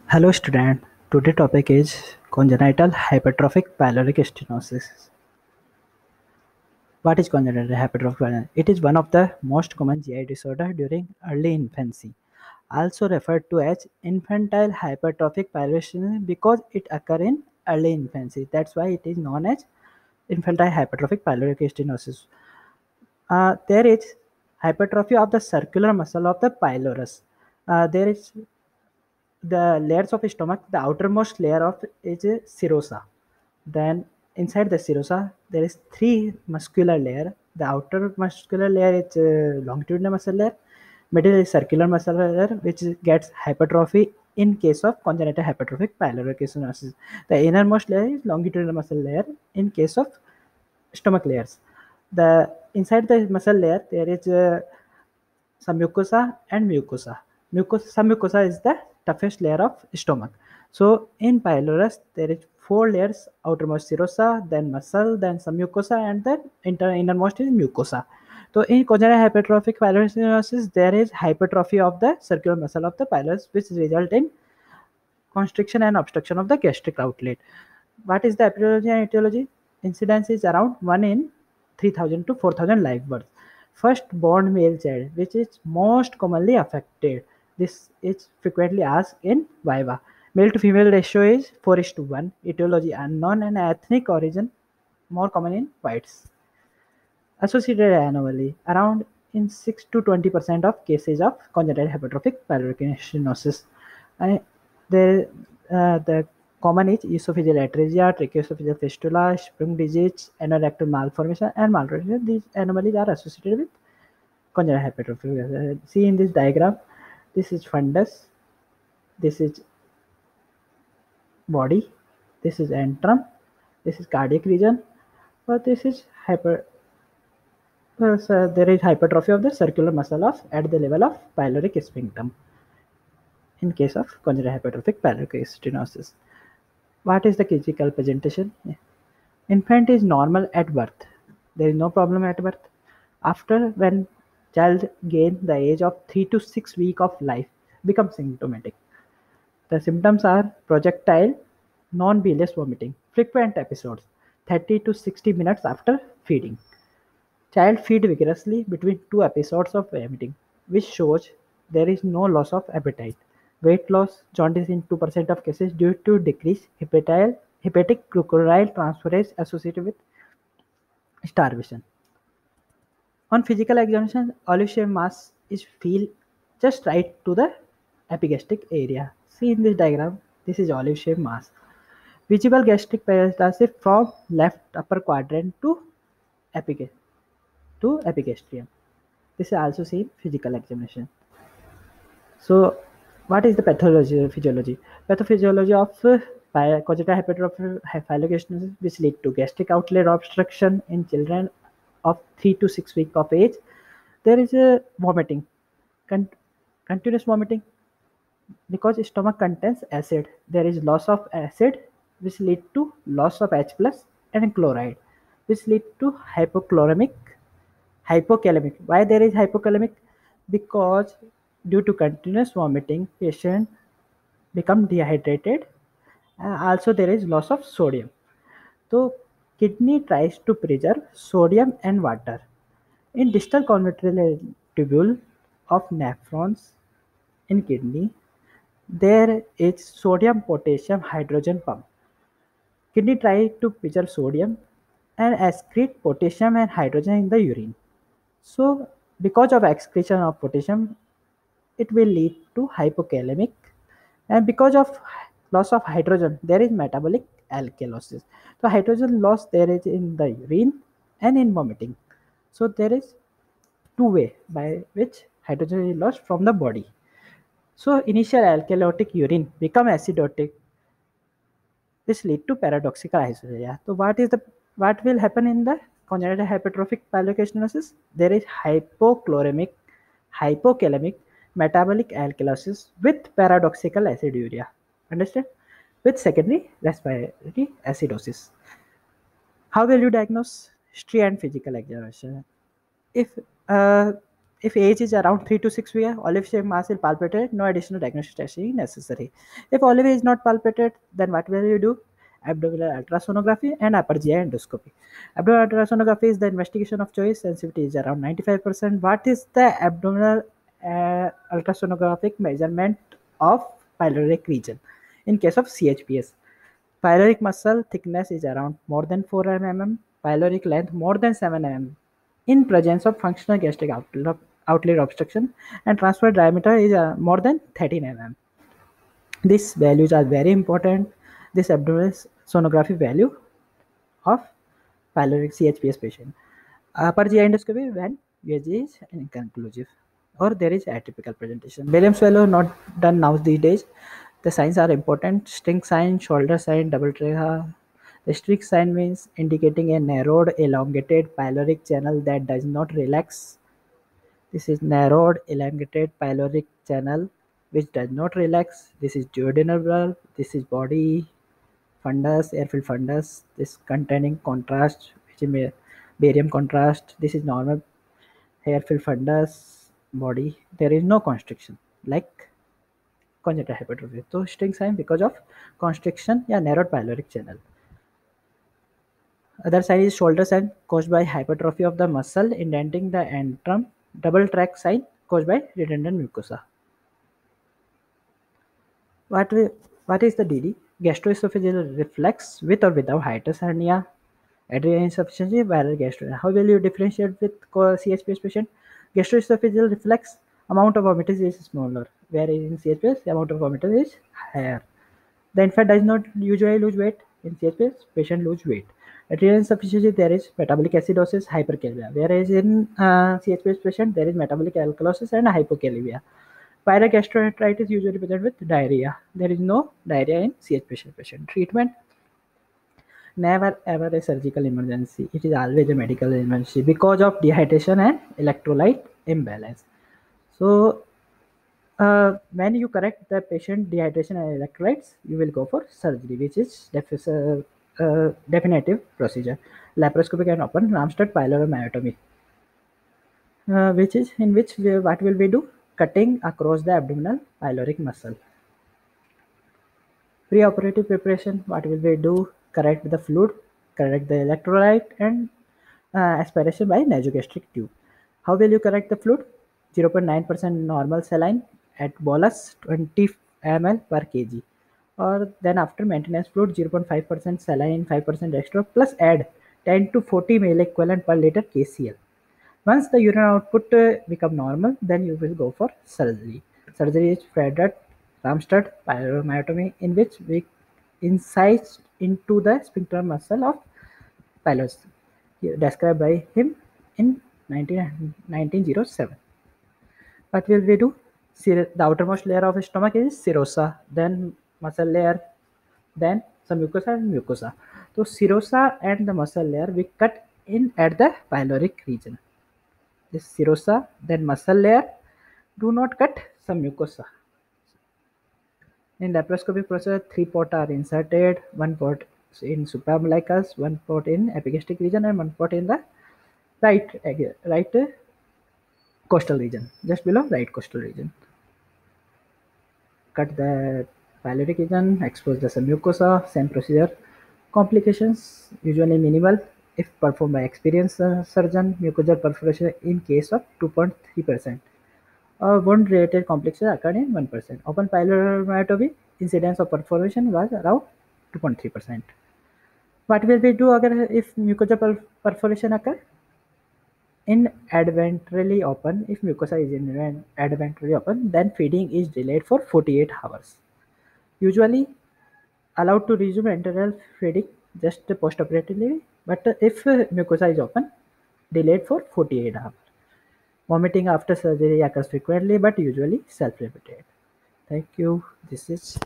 Hello student, today topic is congenital hypertrophic pyloric stenosis. What is congenital hypertrophic pyloric? It is one of the most common GI disorder during early infancy, also referred to as infantile hypertrophic pyloric stenosis because it occurs in early infancy. That's why it is known as infantile hypertrophic pyloric stenosis. There is hypertrophy of the circular muscle of the pylorus. There is the layers of stomach. The outermost layer of is a serosa. Then inside the serosa there is three muscular layer. The outer muscular layer is longitudinal muscle layer. Middle is circular muscle layer, which gets hypertrophy in case of congenital hypertrophic pyloric stenosis. The innermost layer is longitudinal muscle layer in case of stomach layers. The inside the muscle layer there is some mucosa and mucosa. Submucosa is the toughest layer of stomach. So in pylorus, there is four layers: outermost serosa, then muscle, then submucosa, and then innermost is mucosa. So in congenital hypertrophic pylorus stenosis, there is hypertrophy of the circular muscle of the pylorus, which result in constriction and obstruction of the gastric outlet. What is the epidemiology and etiology? Incidence is around 1 in 3000 to 4000 live births. First born male child, which is most commonly affected. This is frequently asked in Viva. Male to female ratio is 4:1. Etiology unknown and ethnic origin more common in whites. Associated anomaly around in 6 to 20% of cases of congenital hypertrophic pyloric stenosis. And the common is esophageal atresia, tracheoesophageal fistula, sprung disease, anorectal malformation, and malformation. These anomalies are associated with congenital hypertrophy. See in this diagram, this is fundus, this is body, this is antrum, this is cardiac region, but this is so there is hypertrophy of the circular muscle of at the level of pyloric sphincter in case of congenital hypertrophic pyloric stenosis. What is the clinical presentation? Infant is normal at birth. There is no problem at birth. After when child gain the age of 3 to 6 week of life becomes symptomatic. The symptoms are projectile, non-bilious vomiting, frequent episodes, 30 to 60 minutes after feeding. Child feed vigorously between two episodes of vomiting, which shows there is no loss of appetite. Weight loss, jaundice in 2% of cases due to decreased hepatic glucuronide transferase associated with starvation. On physical examination, olive shaped mass is feel just right to the epigastric area. See in this diagram, this is olive shaped mass. Visible gastric peristalsis from left upper quadrant to epigast to epigastrium. This is also seen physical examination. So, what is the pathology physiology? Pathophysiology of congenital hypertrophic which lead to gastric outlet obstruction in children of 3 to 6 weeks of age. There is a vomiting, con- continuous vomiting because stomach contains acid. There is loss of acid which lead to loss of H plus and chloride, which lead to hypokalemic. Why there is hypokalemic? Because due to continuous vomiting, patient become dehydrated. Also, there is loss of sodium. So, kidney tries to preserve sodium and water. In distal convolutional tubule of nephrons in kidney, there is sodium potassium hydrogen pump. Kidney try to preserve sodium and excrete potassium and hydrogen in the urine. So, because of excretion of potassium, it will lead to hypokalemic, and because of loss of hydrogen, there is metabolic alkalosis. So, hydrogen loss there is in the urine and in vomiting. So, there is two way by which hydrogen is lost from the body. So, initial alkalotic urine become acidotic, which lead to paradoxical isosuria. So what will happen in the congenital hypertrophic pylorocystinosis? There is hypokalemic metabolic alkalosis with paradoxical aciduria. Understand? With secondary respiratory acidosis. How will you diagnose? History and physical examination. If If age is around 3 to 6 weeks, olive shape mass is palpated, no additional diagnostic testing is necessary. If olive is not palpated, then what will you do? Abdominal ultrasonography and upper GI endoscopy. Abdominal ultrasonography is the investigation of choice. Sensitivity is around 95%. What is the abdominal ultrasonographic measurement of pyloric region? In case of CHPS, pyloric muscle thickness is around more than 4 mm, pyloric length more than 7 mm. In presence of functional gastric outlet obstruction, and transfer diameter is more than 13 mm. These values are very important. This abdominal sonography value of pyloric CHPS patient. Upper GI endoscopy when USG is inconclusive or there is atypical presentation. Barium swallow not done now these days. The signs are important. Sting sign, shoulder sign, double trachea. The strict sign means indicating a narrowed, elongated pyloric channel that does not relax. This is narrowed, elongated pyloric channel which does not relax. This is duodenal valve. This is body fundus, airfield fundus. This containing contrast, which is barium contrast. This is normal airfield fundus body. There is no constriction like congenital hypertrophy. So sting sign because of constriction, yeah, narrowed pyloric channel. Other sign is shoulder sign caused by hypertrophy of the muscle indenting the antrum. Double track sign caused by redundant mucosa. What we, what is the DD? Gastroesophageal reflex with or without hiatus hernia, adrenal insufficiency, viral gastro. How will you differentiate with CHPS patient? Gastroesophageal reflex amount of vomiting is smaller, whereas in CHPS the amount of vomiting is higher. The infant does not usually lose weight. In CHPS, patient lose weight. Adrenal insufficiency, there is metabolic acidosis, hyperkalemia. Whereas in CHPS patient, there is metabolic alkalosis and hypokalemia. Pyrogastroenteritis usually present with diarrhea. There is no diarrhea in CHPS patient. Treatment, never ever a surgical emergency. It is always a medical emergency because of dehydration and electrolyte imbalance. So when you correct the patient dehydration and electrolytes, you will go for surgery, which is definitive procedure. Laparoscopic and open Ramstead pyloromyotomy, which is in which what will we do? Cutting across the abdominal pyloric muscle. Pre-operative preparation, what will we do? Correct the fluid, correct the electrolyte, and aspiration by nasogastric tube. How will you correct the fluid? 0.9% normal saline at bolus 20 ml per kg. Or then after maintenance fluid 0.5% saline, 5% dextro plus add 10 to 40 ml equivalent per liter KCl. Once the urine output become normal, then you will go for surgery. Surgery is Frederick Ramstead pyloromyotomy, in which we incise into the sphincter muscle of pylorus, described by him in 1907. What will we do? The outermost layer of stomach is serosa, then muscle layer, then some mucosa and mucosa. So serosa and the muscle layer we cut in at the pyloric region. This serosa, then muscle layer. Do not cut some mucosa. In laparoscopic procedure, 3 pots are inserted, 1 pot in supraumbilicus, 1 pot in epigastric region, and 1 pot in the right coastal region, just below right coastal region. Cut the pyloric region, expose the submucosa, same procedure. Complications usually minimal if performed by experienced surgeon. Mucosal perforation in case of 2.3%. Wound-related complications occurred in 1%. Open pyloromyotomy, incidence of perforation was around 2.3%. What will we do if mucosal perforation occur? In adventrally open, if mucosa is in adventrally open, then feeding is delayed for 48 hours. Usually allowed to resume enteral feeding just post-operatively, but if mucosa is open, delayed for 48 hours. Vomiting after surgery occurs frequently, but usually self-repeated. Thank you. This is